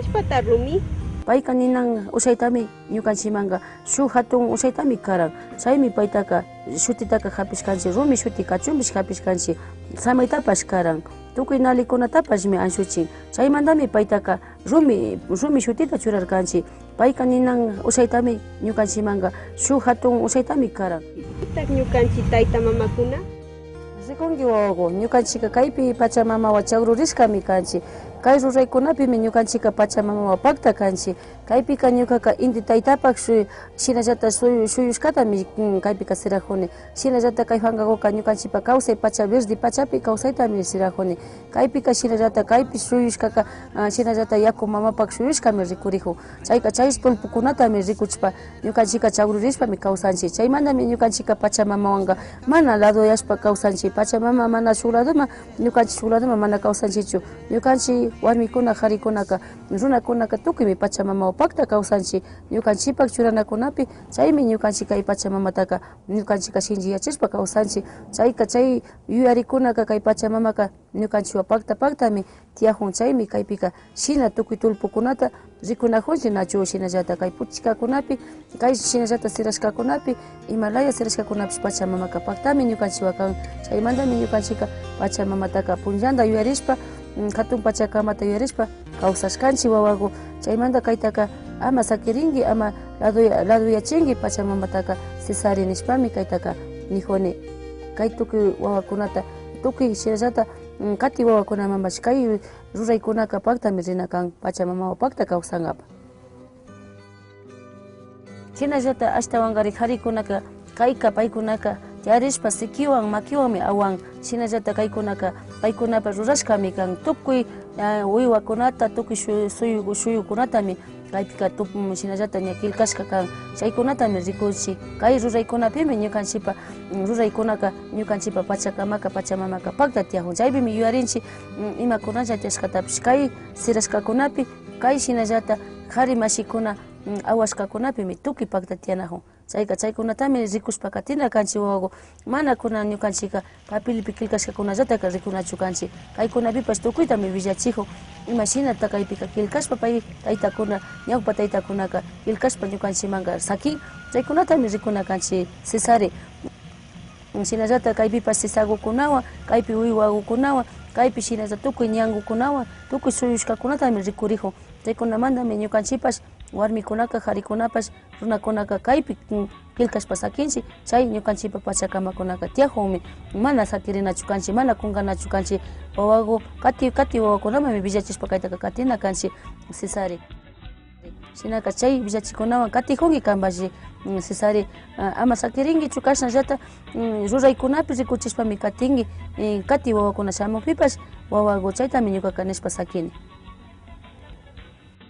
Nishpata rumi. Payka ninan usaytami ñukanchimanga shuk hatun usaytami karan chaymi paytaka shutitaka hapishkanchik rumi shuti kachumbish hapishkanchik samaytapash karan tukuy nalikunatapashmi anshuchin chaymantami paytaka rumi shutita churarkanchik payka ninan usaytami ñukanchimanga shuk hatun usaytami karan. Itak ñukanchik tayta mamakuna rikunki wawaku ñukanchika kaypi pachamamawa chagrurishkami kanchik kay ruraykunapimi ñukanchika pachamamawa pakta kanchik kaypika ñukaka inti taytapak shinallata shuyushkatami kaypika sirakuni shinallata kay hankakuka ñukanchipa kawsay pacha verde pachapi kawsaytami sirakuni kaypika shinallata kaypi shuyushkaka shinallata yaku mamapak shuyushkami rikurikun chayka chay pulpukunatami rikuchpa ñukanchika chagrurishpami kawsanchik chaymantami ñukanchika pachamamawanga mana ladoyashpa kawsanchik pachamama mana shuk ladoma ñukanchik shuk ladoma mana kawsanchikchu ñukanchik warmikuna qharikunaka runakunaka tukuymi pachamama pakta kawsanchik ñukanchipak churanakunapi chaymi ñukanchik kay pachamamataka ñukanchika shinchi yachashpa kawsanchik chayka chay yuyarikunaka kay pachamamaka ñukanchikwa paktami tiyajun chaymi kaypika shina tukuy tulpukunata rikunajunchik nachu shinallata kay puchkakunapi kay shinallata sirashkakunapi imalaya sirashkakunapish pachamamaka paktami ñukanchikwa kan chaymantami ñukanchika pachamamataka punllanta yuyarishpa hatun pachakamata yuyarishpa kawsashkanchik wawaku chaymanta kaytaka ama sakirinki ama laduyachinki pachamamataka Sisari nishpami kaytaka nijuni kay tukuy wawakunata tukuy shinallata kati wawakunamamash kay ruraykunaka paktami rina kan pachamamawa pakta kawsankapak shinallata ashtawankarik qharikunaka kayka paykunaka yarishpa sikiwan makiwanmi awan shinallata kaykunaka paykunapa rurashkami kan tukuy uywakunata tukuy shuyukunatami kaypika shinallata ña kilkashka kan chaykunatami rikunchik kay ruraykunapimi ñukanchipa ruraykunaka ñukanchipa pachakamaka pachamamaka pakta tiyajun chaypimi yuyarinchik imakunalla tiyashkatapish kay sirashkakunapi kay shinallata qhari mashikuna awashkakunapimi tukuy pakta tiyanajun chaykunatami rikushpa katina kanchik wawaku mana kunan ñukanchika papelpi kilkashkakunallataka rikunachu kanchik kaykunapipash tukuytami villachijun imashinata kaypika kilkashpa pay taytakuna ñawpa taytakunaka kilkashpa ñukanchimanga sakin chaykunatami rikuna kanchik Sisari shinallata kaypipash sisakukunawan kaypi uywakukunawan kaypi shinalla tukuy ñankukunawan tukuy shuyushkakunatami rikurijun chaykunamantami ñukanchipash warmikunaka qharikunapash runakunaka kaypi kilkashpa sakinchik chay ñukanchipa pachakamakunaka tiyajunmi mana sakirinachu kanchik mana kunkanachu kanchik wawaku kati wawakunamami villachishpa kaytaka katina kanchik Sisari shinaka chay villachikunawan katijunki kanpashi Sisari ama sakirinkichu kashnallata ruraykunapi rikuchishpami katinki kati wawakuna shamukpipash wawaku chaytami ñukaka nishpa sakini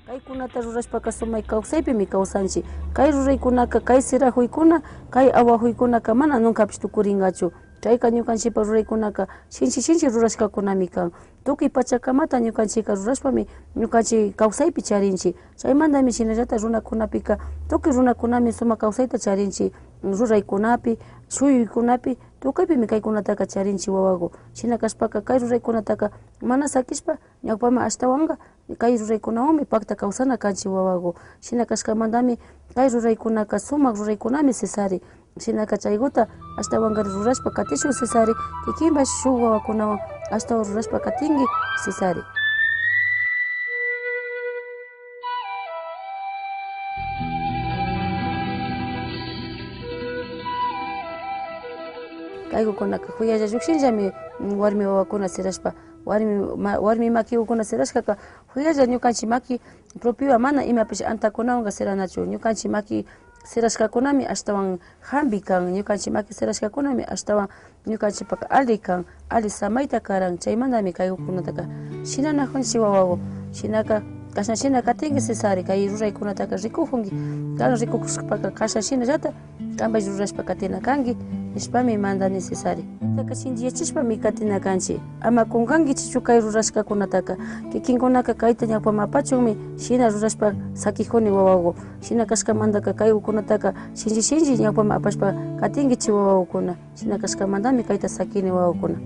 kaykunata rurashpaka sumay kawsaypimi kawsanchik kay ruraykunaka kay sirajuykuna kay awajuykunaka mana nunkapish tukurinkachu chayka ñukanchipa ruraykunaka shinchi rurashkakunami kan tukuy pachakamata ñukanchika rurashpami ñukanchik kawsaypi charinchik chaymantami shinallata runakunapika tukuy runakunami sumak kawsayta charinchik ruraykunapi shuyuykunapi tukaypimi kaykunataka charinchik wawaku shina kashpaka kay ruraykunataka mana sakishpa ñawpama ashtawanka kay ruraykunawanmi pakta kawsana kanchik wawaku shina kashkamantami kay ruraykunaka sumak ruraykunami Sisari shinaka chaykuta ashtawankari rurashpa katishun Sisari kikinpash shuk wawakunawan ashtawan rurashpa katinki Sisari kaykukunaka huyalla llukshinllami warmi wawakuna sirashpa warmi makiwakuna sirashkaka huyalla ñukanchik maki propio mana imapish antakunawanka siranachu ñukanchik maki sirashkakunami ashtawan hambi kan ñukanchik maki sirashkakunami ashtawan ñukanchikpaka ali kan ali samayta karan chaymantami kaykunataka shinanajunchik wawaku shinaka kashan shina katinki Sisari kay ruraykunataka rikujunki kan rikushpaka kashan shinallata kanpash rurashpa katina kanki nishpami mandani Sisari taka shinchiyachishpami katina kanchik ama kunkankichichu kay rurashkakunataka kikinkunaka kayta ñawpamapachunmi shina rurashpa sakijuni wawaku shina kashkamantaka kaykunataka shinchi ñawpama apashpa katinkichik wawakuna shina kashkamantami kayta sakini wawakuna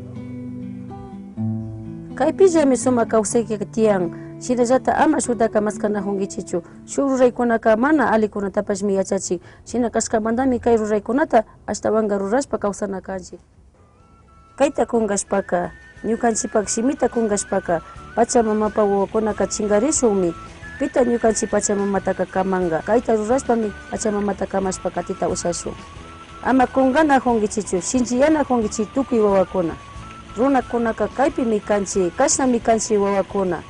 kaypillami sumak kawsayki tiyan Shinallata ama shutaka maskana hungichichu. Shuk ruraykunaka mana alikunatapash yachachik. Shina kashkamantami kay ruraykunata ashtawanka rurashpa kawsana kanchik. Kayta kunkashpaka, ñukanchipak shimita kunkashpaka, Pachamamapa wawakunaka chingarishunmi. Pita ñukanchik Pachamamataka kamanga. Kayta rurashpami Pachamamata kamashpa katita ushashun. Ama kunkana hunkichichu, shinchiyana hunkichik tukuy wawakuna. Runakunaka kaypimi kanchik, kashnami kanchik wawakuna.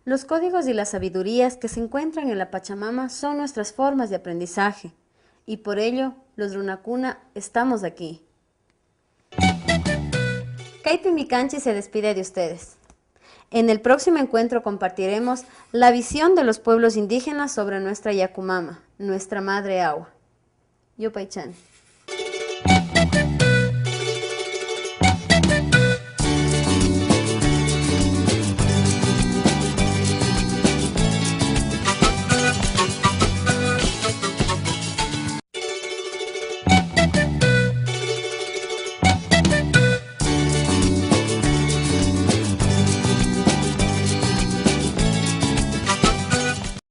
Los códigos y las sabidurías que se encuentran en la Pachamama son nuestras formas de aprendizaje, y por ello, los Runakuna estamos aquí. Kaypimi Kanchik se despide de ustedes. En el próximo encuentro compartiremos la visión de los pueblos indígenas sobre nuestra Yakumama, nuestra madre agua. Yopaichan.